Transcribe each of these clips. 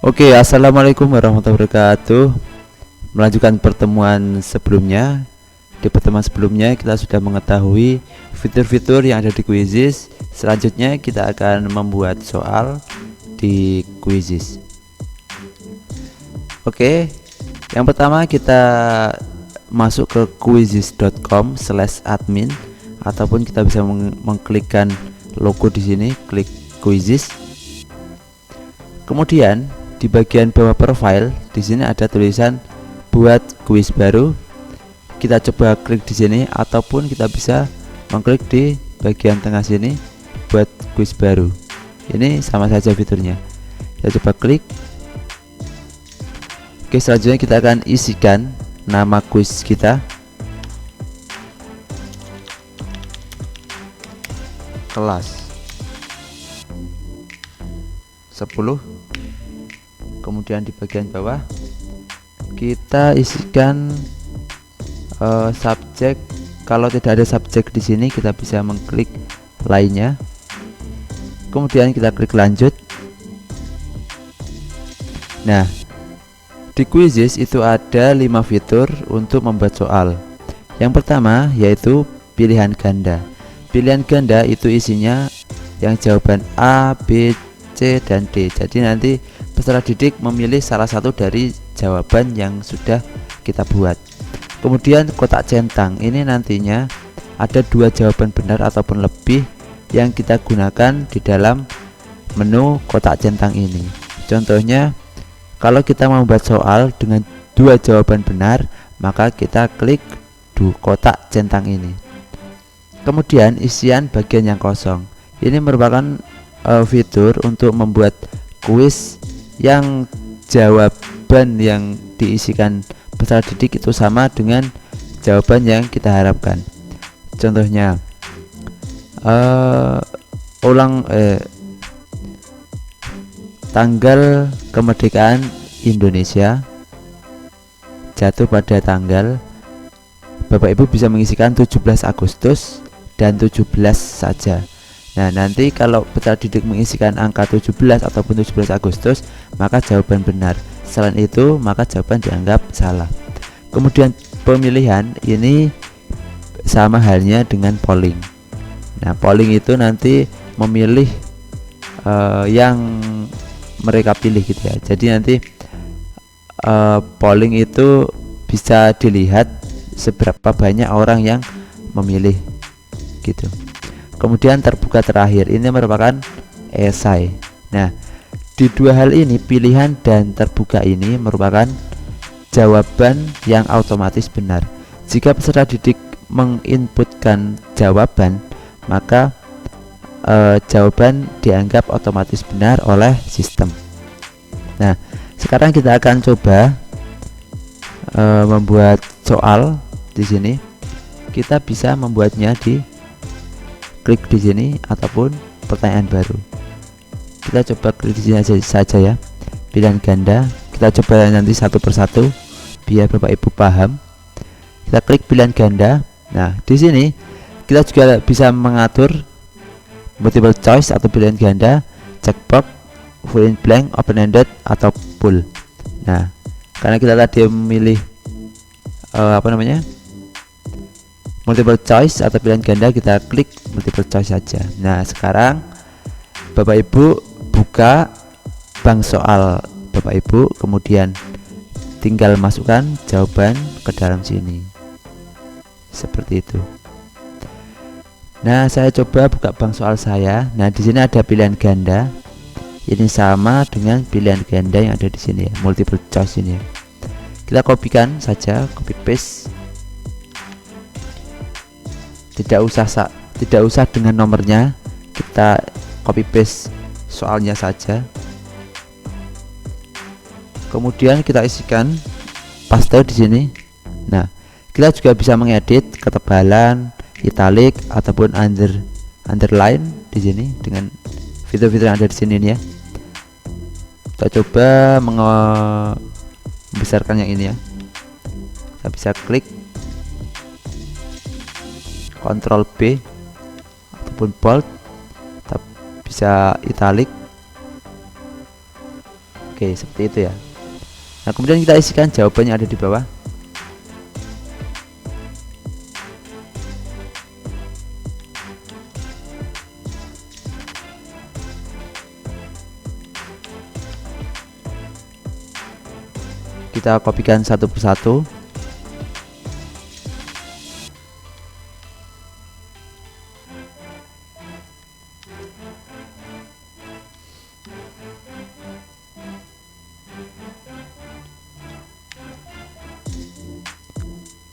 Oke, assalamualaikum warahmatullahi wabarakatuh. Melanjutkan pertemuan sebelumnya. Di pertemuan sebelumnya kita sudah mengetahui fitur-fitur yang ada di Quizzes. Selanjutnya kita akan membuat soal di Quizzes. Oke, yang pertama kita masuk ke quizzes.com/admin ataupun kita bisa mengklikkan logo di sini, klik Quizzes. Kemudian di bagian bawah profile di sini ada tulisan buat kuis baru. Kita coba klik di sini ataupun kita bisa mengklik di bagian tengah sini buat kuis baru. Ini sama saja fiturnya. Kita coba klik. Oke, selanjutnya kita akan isikan nama kuis kita. Kelas 10. Kemudian di bagian bawah kita isikan subjek. Kalau tidak ada subjek di sini kita bisa mengklik lainnya. Kemudian kita klik lanjut. Nah, di Quizzes itu ada 5 fitur untuk membuat soal. Yang pertama yaitu pilihan ganda. Pilihan ganda itu isinya yang jawaban A, B, C, dan D. Jadi nanti peserta didik memilih salah satu dari jawaban yang sudah kita buat. Kemudian kotak centang ini nantinya ada 2 jawaban benar ataupun lebih yang kita gunakan di dalam menu kotak centang ini. Contohnya, kalau kita membuat soal dengan 2 jawaban benar, maka kita klik di kotak centang ini. Kemudian isian bagian yang kosong. Ini merupakan fitur untuk membuat kuis yang jawaban yang diisikan peserta didik itu sama dengan jawaban yang kita harapkan. Contohnya tanggal kemerdekaan Indonesia jatuh pada tanggal. Bapak Ibu bisa mengisikan 17 Agustus dan 17 saja. Nah, nanti kalau peserta didik mengisikan angka 17 ataupun 17 Agustus, maka jawaban benar. Selain itu, maka jawaban dianggap salah. Kemudian pemilihan ini sama halnya dengan polling. Nah, polling itu nanti memilih yang mereka pilih gitu ya. Jadi nanti polling itu bisa dilihat seberapa banyak orang yang memilih gitu. Kemudian terbuka terakhir ini merupakan esai. Nah, di 2 hal ini, pilihan dan terbuka ini merupakan jawaban yang otomatis benar. Jika peserta didik menginputkan jawaban, maka jawaban dianggap otomatis benar oleh sistem. Nah, sekarang kita akan coba membuat soal di sini. Kita bisa membuatnya di klik di sini ataupun pertanyaan baru. Kita coba klik di sini saja ya. Pilihan ganda. Kita coba nanti satu persatu biar Bapak Ibu paham. Kita klik pilihan ganda. Nah, di sini kita juga bisa mengatur multiple choice atau pilihan ganda, checkbox, full in blank, open ended atau full. Nah, karena kita tadi memilih multiple choice atau pilihan ganda, kita klik multiple choice saja. Nah, sekarang Bapak Ibu buka bank soal Bapak Ibu, kemudian tinggal masukkan jawaban ke dalam sini. Seperti itu. Nah, saya coba buka bank soal saya. Nah, di sini ada pilihan ganda. Ini sama dengan pilihan ganda yang ada di sini ya, multiple choice ini ya. Kita kopikan saja, copy paste. Tidak usah dengan nomornya, kita copy paste soalnya saja. Kemudian kita isikan paste di sini. Nah, kita juga bisa mengedit ketebalan, italic ataupun underline di sini dengan fitur-fitur yang ada di sini ya. Kita coba membesarkan yang ini ya. Kita bisa klik Ctrl B ataupun bold, bisa italic. Oke, seperti itu ya. Nah, kemudian kita isikan jawabannya ada di bawah. Kita kopikan satu persatu.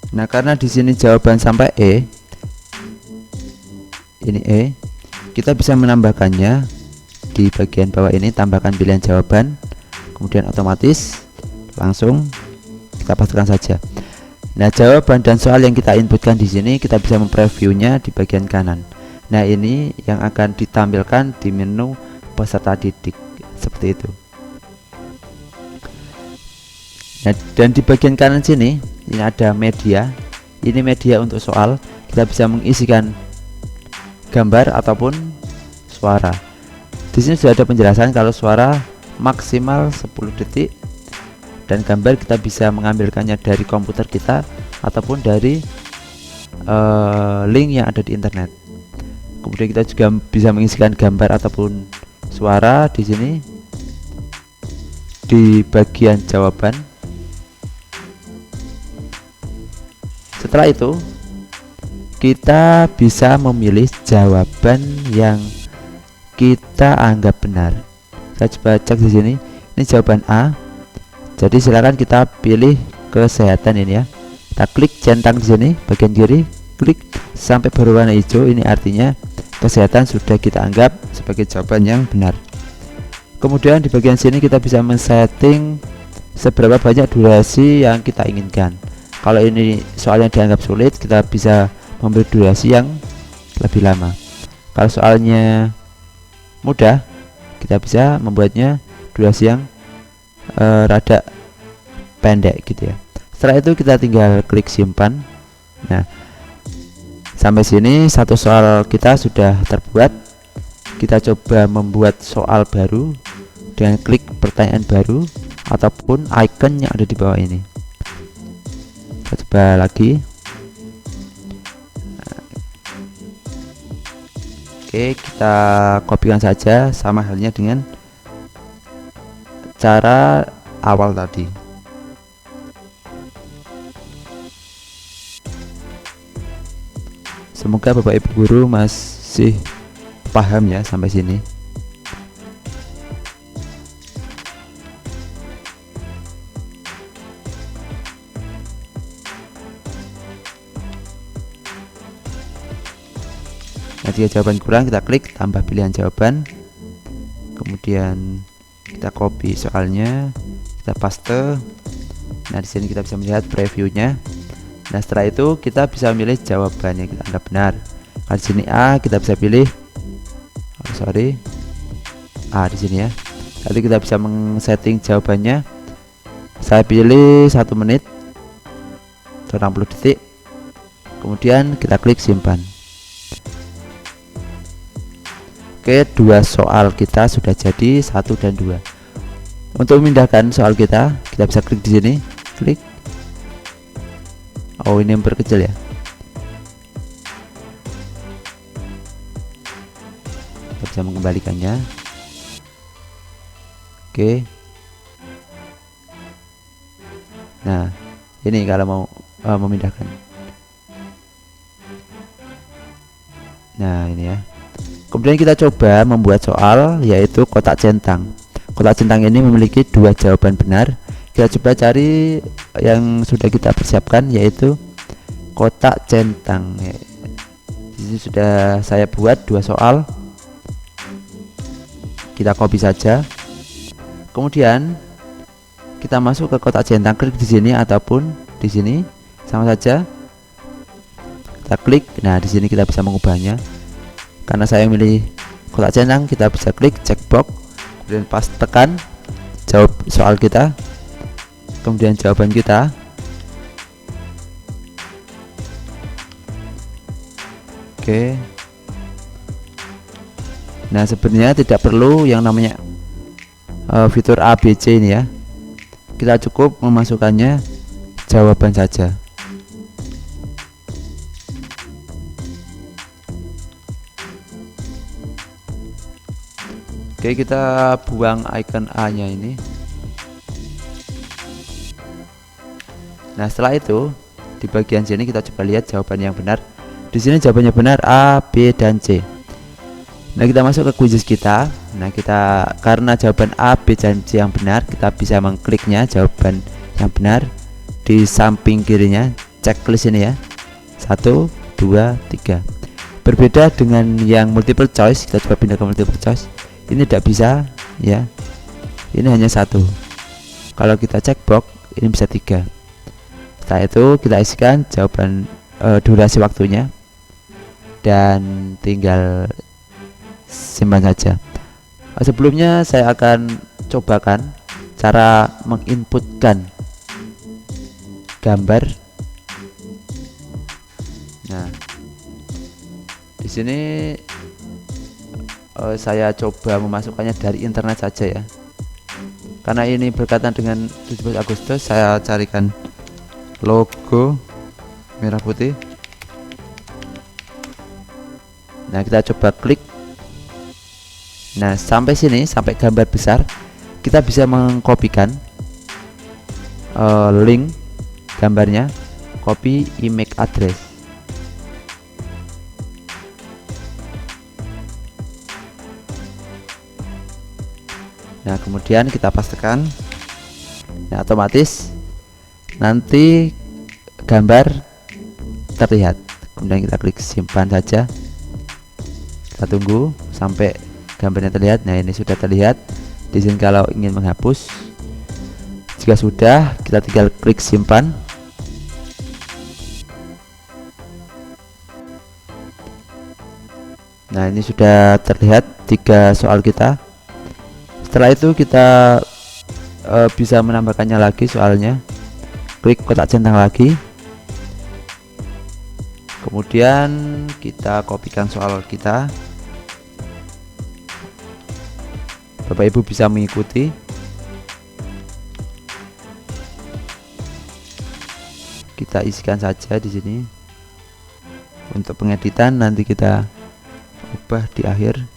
Nah, karena di sini jawaban sampai E, ini E, kita bisa menambahkannya di bagian bawah ini, tambahkan pilihan jawaban, kemudian otomatis langsung kita pastikan saja. Nah, jawaban dan soal yang kita inputkan di sini kita bisa mempreviewnya di bagian kanan. Nah, ini yang akan ditampilkan di menu peserta didik seperti itu. Nah, dan di bagian kanan sini ini ada media. Ini media untuk soal. Kita bisa mengisikan gambar ataupun suara. Di sini sudah ada penjelasan kalau suara maksimal 10 detik dan gambar kita bisa mengambilkannya dari komputer kita ataupun dari link yang ada di internet. Kemudian kita juga bisa mengisikan gambar ataupun suara di sini di bagian jawaban. Setelah itu kita bisa memilih jawaban yang kita anggap benar. Saya coba cek di sini. Ini jawaban A. Jadi silakan kita pilih kesehatan ini ya. Kita klik centang di sini bagian kiri, klik sampai berwarna hijau. Ini artinya kesehatan sudah kita anggap sebagai jawaban yang benar. Kemudian di bagian sini kita bisa men-setting seberapa banyak durasi yang kita inginkan. Kalau ini soalnya dianggap sulit, kita bisa memberi durasi yang lebih lama. Kalau soalnya mudah, kita bisa membuatnya durasi yang rada pendek gitu ya. Setelah itu kita tinggal klik simpan. Nah, sampai sini satu soal kita sudah terbuat. Kita coba membuat soal baru dengan klik pertanyaan baru ataupun icon yang ada di bawah ini. Kita coba lagi. Oke, kita kopikan saja sama halnya dengan cara awal tadi. Semoga Bapak Ibu guru masih paham ya sampai sini. Nah, jika jawaban kurang kita klik tambah pilihan jawaban. Kemudian kita copy soalnya, kita paste. Nah, di sini kita bisa melihat previewnya. Nah, setelah itu kita bisa memilih jawaban yang kita anggap benar. Kalau di sini A, kita bisa pilih A di sini ya. Nanti kita bisa men-setting jawabannya. Saya pilih 1 menit atau 60 detik. Kemudian kita klik simpan. Oke, 2 soal kita sudah jadi, 1 dan 2. Untuk memindahkan soal kita bisa klik di sini, klik. Oh, ini yang berkecil ya. Kita bisa mengembalikannya. Oke. Nah, ini kalau mau memindahkan. Nah, ini ya. Kemudian kita coba membuat soal yaitu kotak centang. Kotak centang ini memiliki 2 jawaban benar. Kita coba cari yang sudah kita persiapkan yaitu kotak centang. Di sini sudah saya buat 2 soal. Kita copy saja. Kemudian kita masuk ke kotak centang, klik di sini ataupun di sini sama saja. Kita klik. Nah, di sini kita bisa mengubahnya. Karena saya milih kotak centang, kita bisa klik checkbox, kemudian pas tekan jawab soal kita, kemudian jawaban kita. Oke. Nah, sebenarnya tidak perlu yang namanya fitur A, B, C ini ya. Kita cukup memasukkannya jawaban saja. Oke, kita buang icon A nya ini. Nah, setelah itu di bagian sini kita coba lihat jawaban yang benar. Di sini jawabannya benar A, B, dan C. Nah, kita masuk ke quizzes kita. Nah, kita karena jawaban A, B, dan C yang benar, kita bisa mengkliknya jawaban yang benar di samping kirinya checklist ini ya. 1, 2, 3. Berbeda dengan yang multiple choice, kita coba pindah ke multiple choice. Ini tidak bisa ya. Ini hanya 1. Kalau kita checkbox, ini bisa 3. Setelah itu kita isikan jawaban durasi waktunya dan tinggal simpan saja. Sebelumnya saya akan cobakan cara menginputkan gambar. Nah, di sini saya coba memasukkannya dari internet saja ya. Karena ini berkaitan dengan 17 Agustus, saya carikan logo merah putih. Nah, kita coba klik. Nah, sampai sini, sampai gambar besar, kita bisa mengkopikan link gambarnya, copy image address. Nah, kemudian kita pastekan. Nah, otomatis nanti gambar terlihat. Kemudian kita klik simpan saja. Kita tunggu sampai gambarnya terlihat. Nah, ini sudah terlihat. Di sini kalau ingin menghapus, jika sudah, kita tinggal klik simpan. Nah, ini sudah terlihat 3 soal kita. Setelah itu kita bisa menambahkannya lagi soalnya. Klik kotak centang lagi. Kemudian kita kopikan soal kita. Bapak Ibu bisa mengikuti. Kita isikan saja di sini. Untuk pengeditan nanti kita ubah di akhir.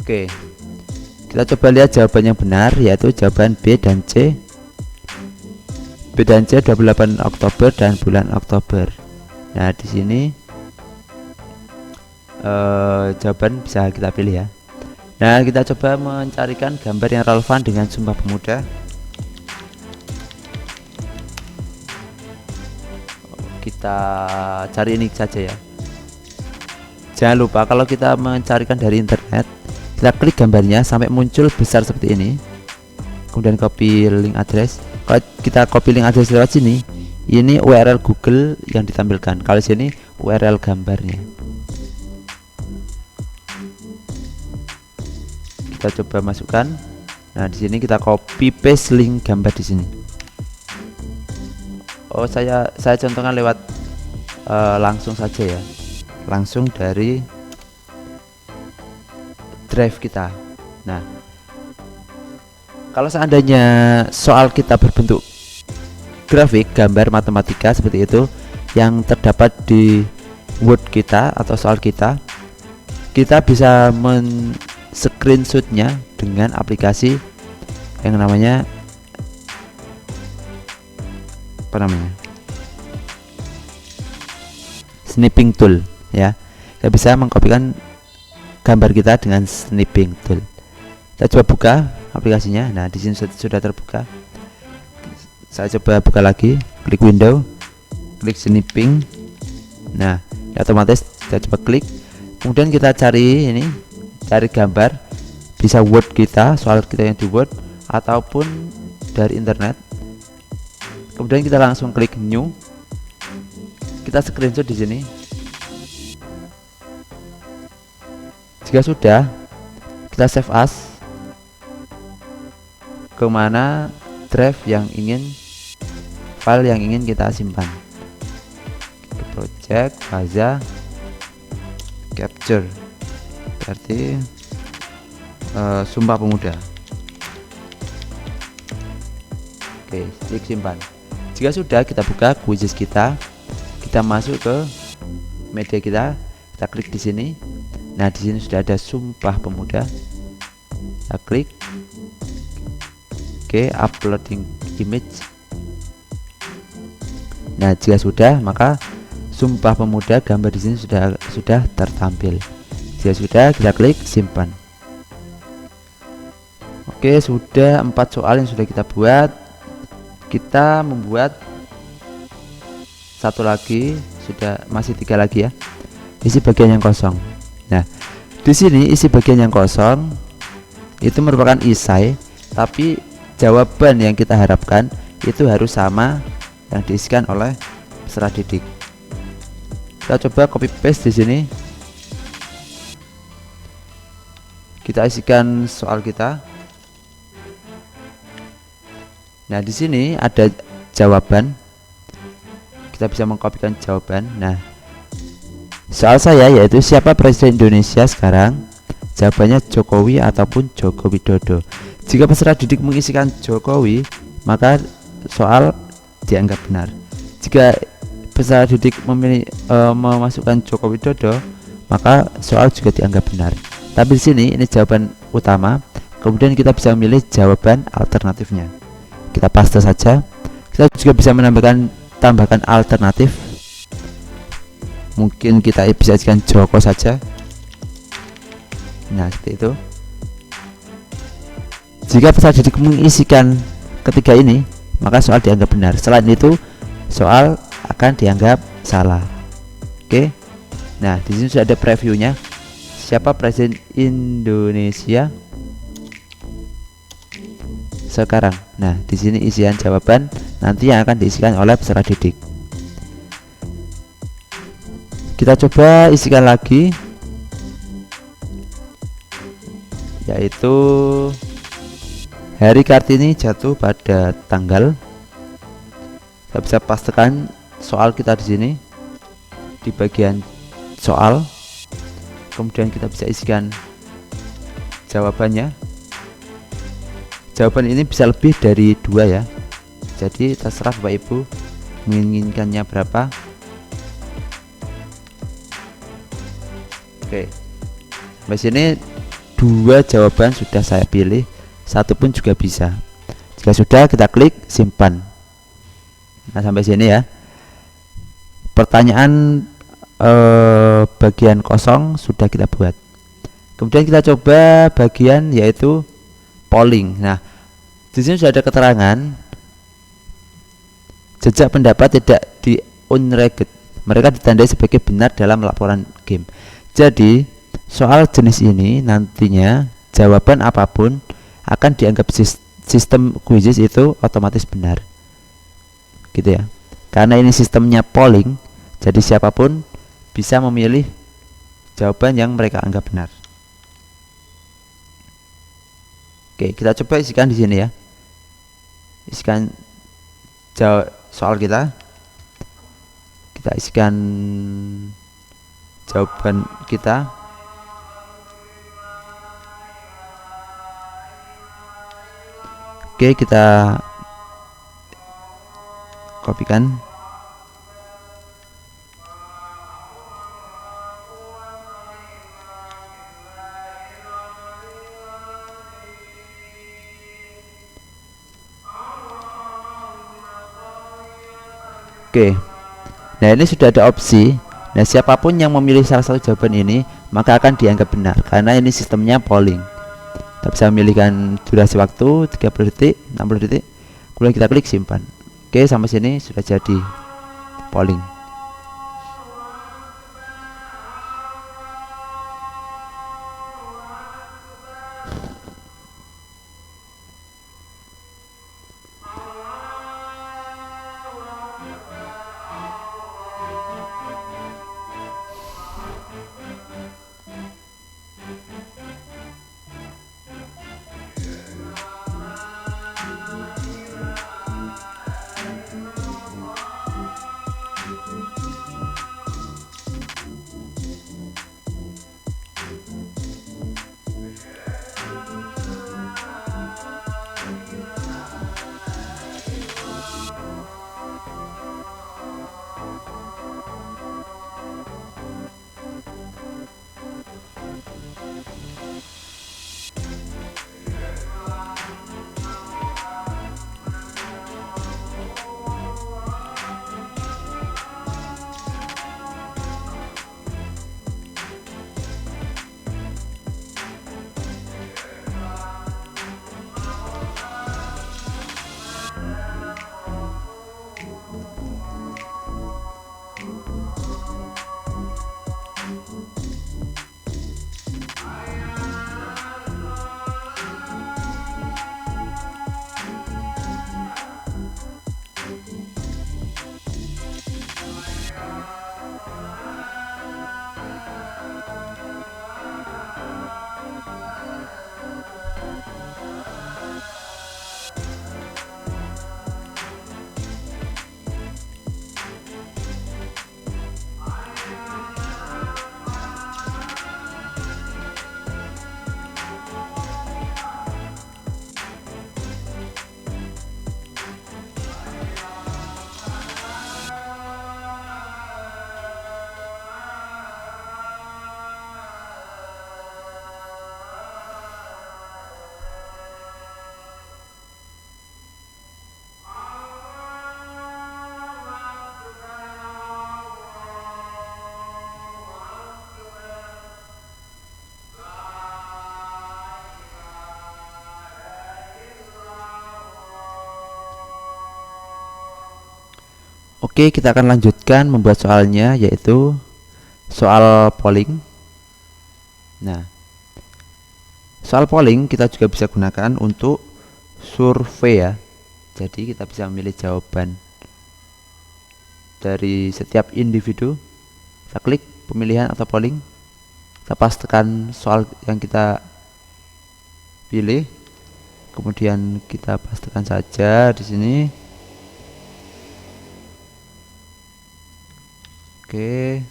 Oke, kita coba lihat jawaban yang benar, yaitu jawaban B dan C. B dan C 28 Oktober dan bulan Oktober. Nah, di sini jawaban bisa kita pilih ya. Nah, kita coba mencarikan gambar yang relevan dengan Sumpah Pemuda. Kita cari ini saja ya. Jangan lupa kalau kita mencarikan dari internet, kita klik gambarnya sampai muncul besar seperti ini. Kemudian copy link address. Kalau kita copy link address lewat sini, ini URL Google yang ditampilkan. Kalau sini URL gambarnya. Kita coba masukkan. Nah, di sini kita copy paste link gambar di sini. Oh, saya contohkan lewat langsung saja ya. Langsung dari drive kita. Nah, kalau seandainya soal kita berbentuk grafik, gambar matematika seperti itu yang terdapat di Word kita atau soal kita bisa men-screenshotnya dengan aplikasi yang namanya snipping tool ya. Kita bisa mengkopikan gambar kita dengan snipping tool. Kita coba buka aplikasinya. Nah, di sini sudah terbuka. Saya coba buka lagi, klik window, klik snipping. Nah, otomatis kita coba klik. Kemudian kita cari gambar, bisa Word kita, soal kita yang di Word ataupun dari internet. Kemudian kita langsung klik new. Kita screenshot di sini. Jika sudah, kita save as. kemana drive yang ingin file yang ingin kita simpan. Project Faza capture berarti Sumpah Pemuda. Oke, klik simpan. Jika sudah, kita buka Quizzes kita masuk ke media kita klik di sini. Nah, di sini sudah ada Sumpah Pemuda. Kita klik. Oke, uploading image. Nah, jika sudah, maka Sumpah Pemuda gambar di sini sudah tertampil. Jika sudah, kita klik simpan. Oke, sudah 4 soal yang sudah kita buat. Kita membuat satu lagi, masih 3 lagi ya. Isi bagian yang kosong. Nah, di sini isi bagian yang kosong itu merupakan esai, tapi jawaban yang kita harapkan itu harus sama yang diisikan oleh peserta didik. Kita coba copy paste di sini. Kita isikan soal kita. Nah, di sini ada jawaban. Kita bisa mengkopikan jawaban. Nah, soal saya yaitu siapa presiden Indonesia sekarang? Jawabannya Jokowi ataupun Joko Widodo. Jika peserta didik mengisikan Jokowi, maka soal dianggap benar. Jika peserta didik memasukkan Joko Widodo, maka soal juga dianggap benar. Tapi di sini ini jawaban utama, kemudian kita bisa memilih jawaban alternatifnya. Kita paste saja. Kita juga bisa tambahkan alternatif. Mungkin kita bisa isikan Joko saja. Nah, seperti itu. Jika peserta didik mengisikan ketiga ini, maka soal dianggap benar. Selain itu, soal akan dianggap salah. Oke. Nah, di sini sudah ada previewnya. Siapa presiden Indonesia sekarang? Nah, di sini isian jawaban nanti yang akan diisikan oleh peserta didik. Kita coba isikan lagi, yaitu Hari Kartini jatuh pada tanggal. Kita bisa pastikan soal kita di sini di bagian soal. Kemudian kita bisa isikan jawabannya. Jawaban ini bisa lebih dari 2 ya. Jadi terserah Bapak Ibu menginginkannya berapa. Oke. Sampai sini 2 jawaban sudah saya pilih, 1 pun juga bisa. Jika sudah, kita klik simpan. Nah, sampai sini ya. Pertanyaan bagian kosong sudah kita buat. Kemudian kita coba bagian yaitu polling. Nah, di sini sudah ada keterangan jejak pendapat tidak di unread. Mereka ditandai sebagai benar dalam laporan game. Jadi, soal jenis ini nantinya jawaban apapun akan dianggap sistem quizzes itu otomatis benar. Gitu ya. Karena ini sistemnya polling, jadi siapapun bisa memilih jawaban yang mereka anggap benar. Oke, kita coba isikan di sini ya. Isikan soal kita. Kita isikan jawaban kita. Oke, kita kopikan. Oke. Nah, ini sudah ada opsi. Nah, siapapun yang memilih salah satu jawaban ini maka akan dianggap benar karena ini sistemnya polling. Kita bisa memilihkan durasi waktu 30 detik, 60 detik. Kemudian kita klik simpan. Oke, sampai sini sudah jadi polling. Oke, kita akan lanjutkan membuat soalnya, yaitu soal polling. Nah, soal polling kita juga bisa gunakan untuk survei ya. Jadi kita bisa memilih jawaban dari setiap individu. Kita klik pemilihan atau polling, kita pastikan soal yang kita pilih, kemudian kita pastikan saja di sini. Oke.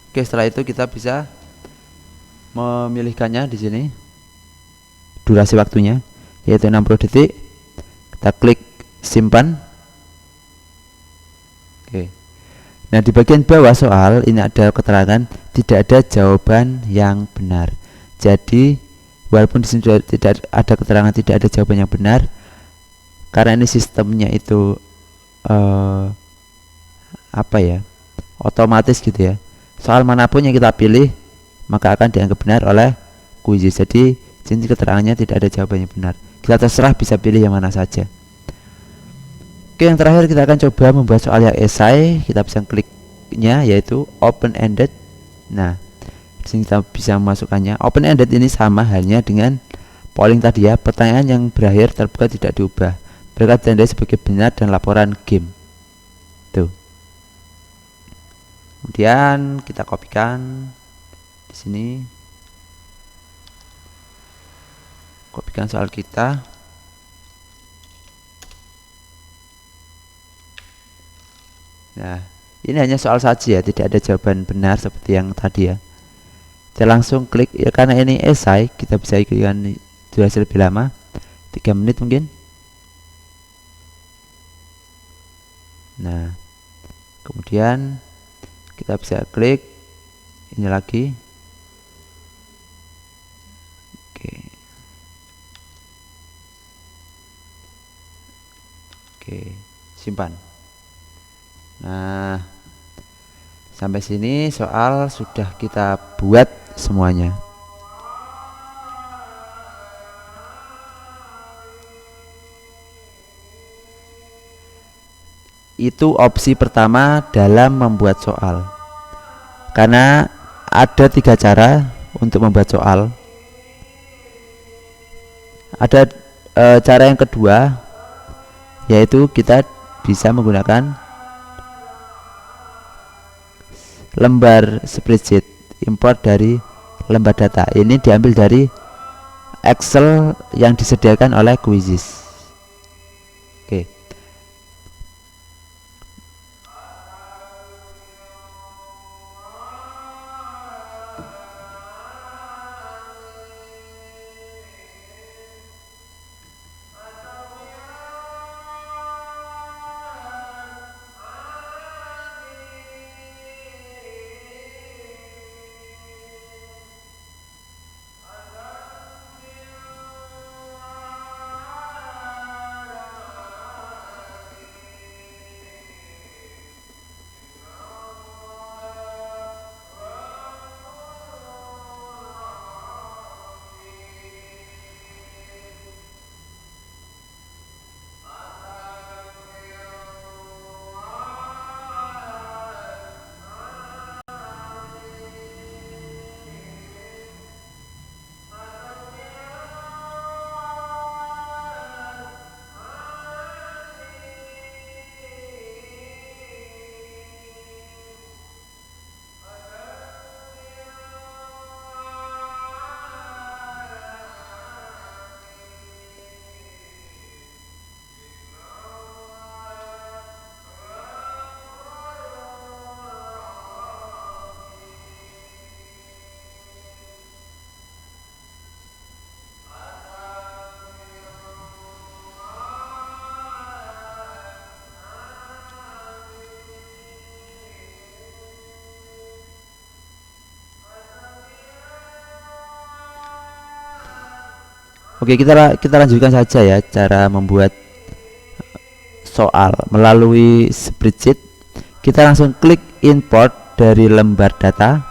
Oke, setelah itu kita bisa memilihkannya di sini. Durasi waktunya yaitu 60 detik. Kita klik simpan. Oke. Nah, di bagian bawah soal ini ada keterangan tidak ada jawaban yang benar. Jadi, walaupun di sini tidak ada keterangan tidak ada jawaban yang benar, karena ini sistemnya itu apa ya? Otomatis gitu ya. Soal manapun yang kita pilih maka akan dianggap benar oleh Quizzes. Jadi sini keterangannya tidak ada jawaban yang benar. Kita terserah bisa pilih yang mana saja. Oke, yang terakhir kita akan coba membuat soal yang esai. Kita bisa kliknya yaitu open ended. Nah, di sini kita bisa memasukkannya. Open ended ini sama halnya dengan polling tadi ya. Pertanyaan yang berakhir terbuka tidak diubah. Mereka ditandai sebagai benar dan laporan game. Tuh. Kemudian kita kopikan di sini. Kopikan soal kita. Nah, ini hanya soal saja ya, tidak ada jawaban benar seperti yang tadi ya. Kita langsung klik ya, karena ini esai kita bisa ikutkan durasi lebih lama, 3 menit mungkin. Nah, kemudian kita bisa klik ini lagi. Oke, simpan. Nah, sampai sini soal sudah kita buat semuanya. Itu opsi pertama dalam membuat soal. Karena ada 3 cara untuk membuat soal. Ada cara yang kedua, yaitu kita bisa menggunakan lembar spreadsheet, import dari lembar data. Ini diambil dari Excel yang disediakan oleh Quizzes. Oke. Oke, kita lanjutkan saja ya cara membuat soal melalui spreadsheet. Kita langsung klik import dari lembar data.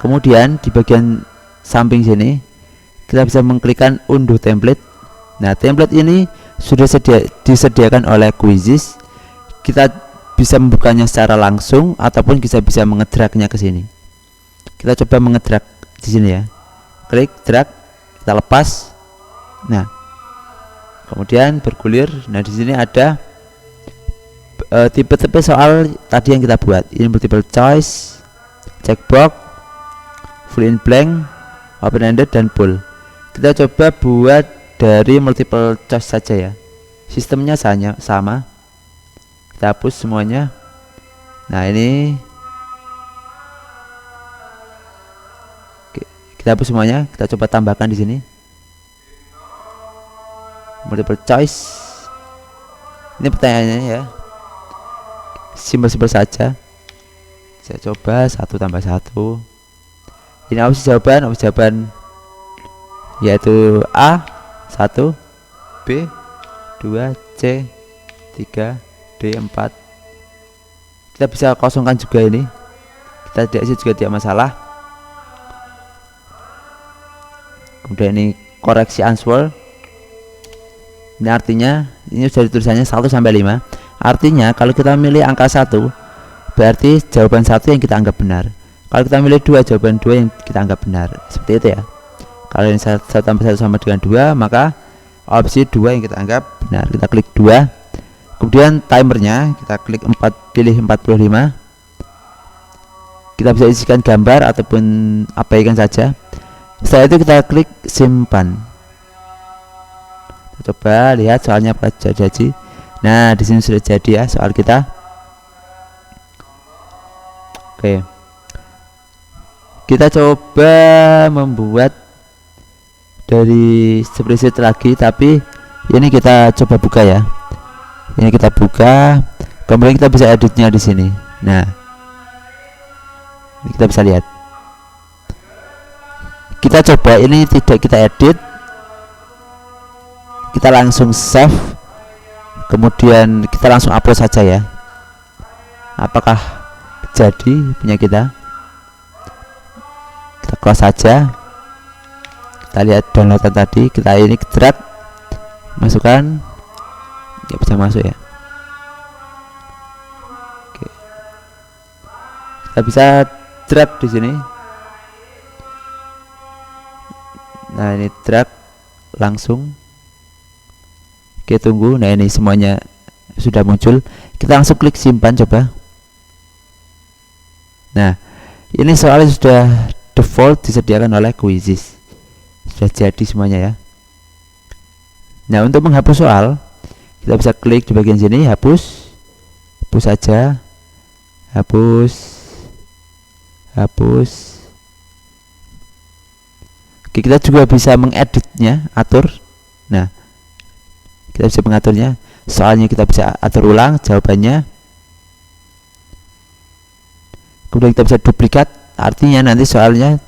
Kemudian di bagian samping sini kita bisa mengklikkan unduh template. Nah, template ini sudah disediakan oleh Quizzes. Kita bisa membukanya secara langsung ataupun kita bisa mengedragnya ke sini. Kita coba mengedrag di sini ya. Klik drag, kita lepas. Nah, kemudian bergulir. Nah, di sini ada tipe-tipe soal tadi yang kita buat. Ini multiple choice, checkbox, full in blank, open ended, dan bold. Kita coba buat dari multiple choice saja ya. Sistemnya sama. Kita hapus semuanya. Nah, ini kita hapus semuanya. Kita coba tambahkan di sini multiple choice. Ini pertanyaannya ya, simpel-simpel saja. Saya coba 1 tambah 1. Ini opsi jawaban yaitu A 1, B 2, C 3, D 4. Kita bisa kosongkan juga ini. Kita tidak isi juga tidak masalah. Kemudian ini koreksi answer. Ini artinya ini sudah tulisannya 1 sampai 5. Artinya kalau kita memilih angka 1 berarti jawaban 1 yang kita anggap benar. Kalau kita memilih 2, jawaban 2 yang kita anggap benar. Seperti itu ya. Kalau ini 1 tambah 1 sama dengan 2, maka opsi 2 yang kita anggap benar. Kita klik 2. Kemudian timernya kita klik 4, pilih 45. Kita bisa isikan gambar ataupun abaikan saja. Setelah itu kita klik simpan. Kita coba lihat soalnya apa jadi. Nah, di sini sudah jadi ya soal kita. Oke. Kita coba membuat dari spreadsheet lagi, tapi ini kita coba buka ya. Ini kita buka, kemudian kita bisa editnya di sini. Nah, ini kita bisa lihat. Kita coba ini tidak kita edit, kita langsung save, kemudian kita langsung upload saja ya. Apakah jadi punya kita? Kita close saja. Kita lihat downloadan tadi, kita ini drag, masukkan. Nggak bisa masuk ya. Oke. Kita bisa drag di sini. Nah, ini drag langsung. Oke, tunggu. Nah, ini semuanya sudah muncul. Kita langsung klik simpan coba. Nah, ini soalnya sudah default disediakan oleh Quizzes. Sudah jadi semuanya ya. Nah, untuk menghapus soal kita bisa klik di bagian sini, hapus saja, hapus. Oke, kita juga bisa mengeditnya, atur. Nah, kita bisa mengaturnya. Soalnya kita bisa atur ulang jawabannya. Kemudian kita bisa duplikat, artinya nanti soalnya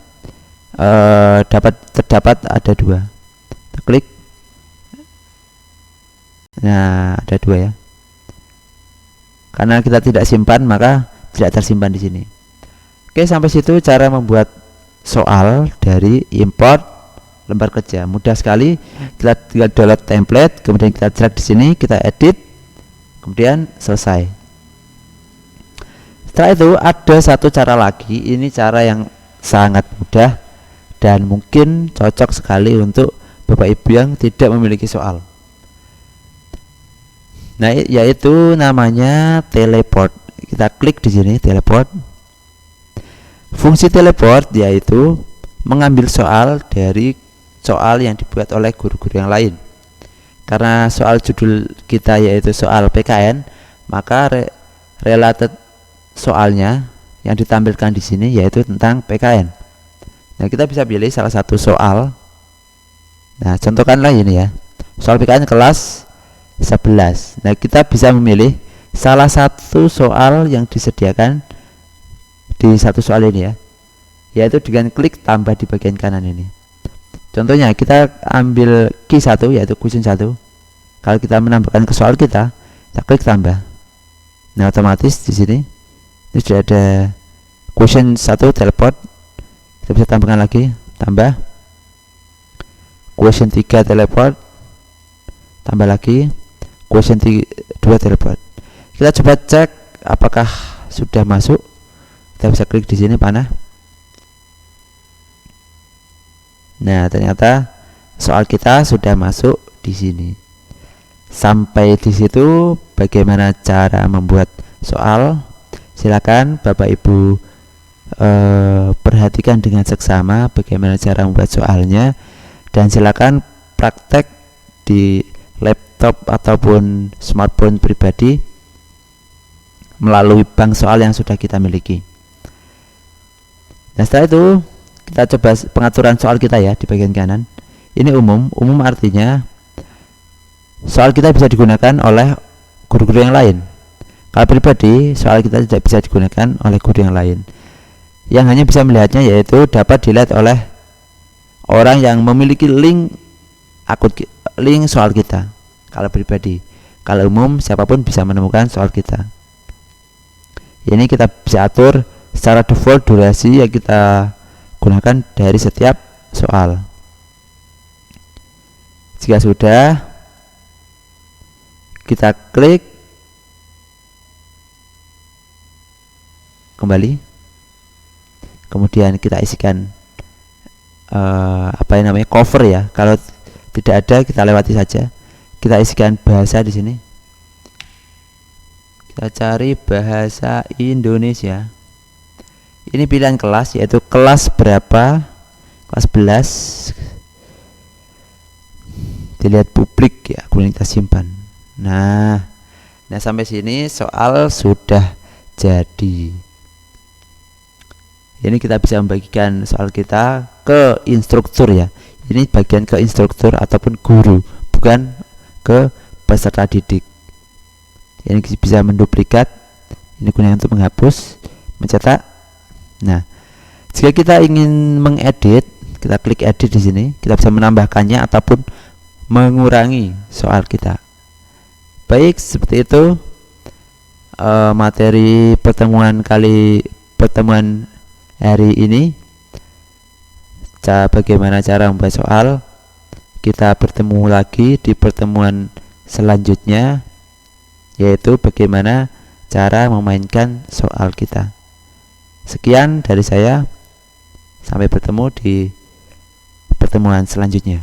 terdapat ada 2. Kita klik. Nah, ada 2 ya. Karena kita tidak simpan, maka tidak tersimpan di sini. Oke, sampai situ cara membuat soal dari import lembar kerja. Mudah sekali. Kita tinggal download template, kemudian kita drag di sini, kita edit, kemudian selesai. Setelah itu ada satu cara lagi. Ini cara yang sangat mudah dan mungkin cocok sekali untuk Bapak Ibu yang tidak memiliki soal. Nah, yaitu namanya teleport. Kita klik di sini teleport. Fungsi teleport yaitu mengambil soal dari soal yang dibuat oleh guru-guru yang lain. Karena soal judul kita yaitu soal PKN, maka related soalnya yang ditampilkan di sini yaitu tentang PKN. Nah, kita bisa pilih salah satu soal. Nah, contohkanlah ini ya. Soal PKN kelas 11. Nah, kita bisa memilih salah satu soal yang disediakan di satu soal ini ya, yaitu dengan klik tambah di bagian kanan ini. Contohnya kita ambil key 1 yaitu question 1. Kalau kita menambahkan ke soal kita klik tambah. Nah, otomatis di sini Ini sudah ada question 1 teleport, kita bisa tambahkan lagi, tambah. Question 3 teleport, tambah lagi. Question 2 teleport. Kita coba cek apakah sudah masuk. Kita bisa klik di sini panah. Nah, ternyata soal kita sudah masuk di sini. Sampai di situ bagaimana cara membuat soal? Silakan Bapak Ibu perhatikan dengan seksama bagaimana cara membuat soalnya, dan silakan praktek di laptop ataupun smartphone pribadi melalui bank soal yang sudah kita miliki. Nah, setelah itu kita coba pengaturan soal kita ya di bagian kanan. Ini umum artinya soal kita bisa digunakan oleh guru-guru yang lain. Kalau pribadi, soal kita tidak bisa digunakan oleh guru yang lain. Yang hanya bisa melihatnya yaitu dapat dilihat oleh orang yang memiliki link soal kita. Kalau pribadi, kalau umum siapapun bisa menemukan soal kita. Ini kita bisa atur secara default durasi yang kita gunakan dari setiap soal. Jika sudah, kita klik kembali, kemudian kita isikan cover ya. Kalau tidak ada, kita lewati saja. Kita isikan bahasa di sini. Kita cari bahasa Indonesia. Ini pilihan kelas, yaitu kelas berapa? Kelas 11. Dilihat publik ya, kemudian kita simpan. Nah sampai sini soal sudah jadi. Ini kita bisa membagikan soal kita ke instruktur ya. Ini bagian ke instruktur ataupun guru, bukan ke peserta didik. Ini bisa menduplikat. Ini gunanya untuk menghapus, mencetak. Nah, jika kita ingin mengedit, kita klik edit di sini. Kita bisa menambahkannya ataupun mengurangi soal kita. Baik, seperti itu materi pertemuan hari ini. Bagaimana cara membuat soal. Kita bertemu lagi di pertemuan selanjutnya, yaitu bagaimana cara memainkan soal kita. Sekian dari saya, sampai bertemu di pertemuan selanjutnya.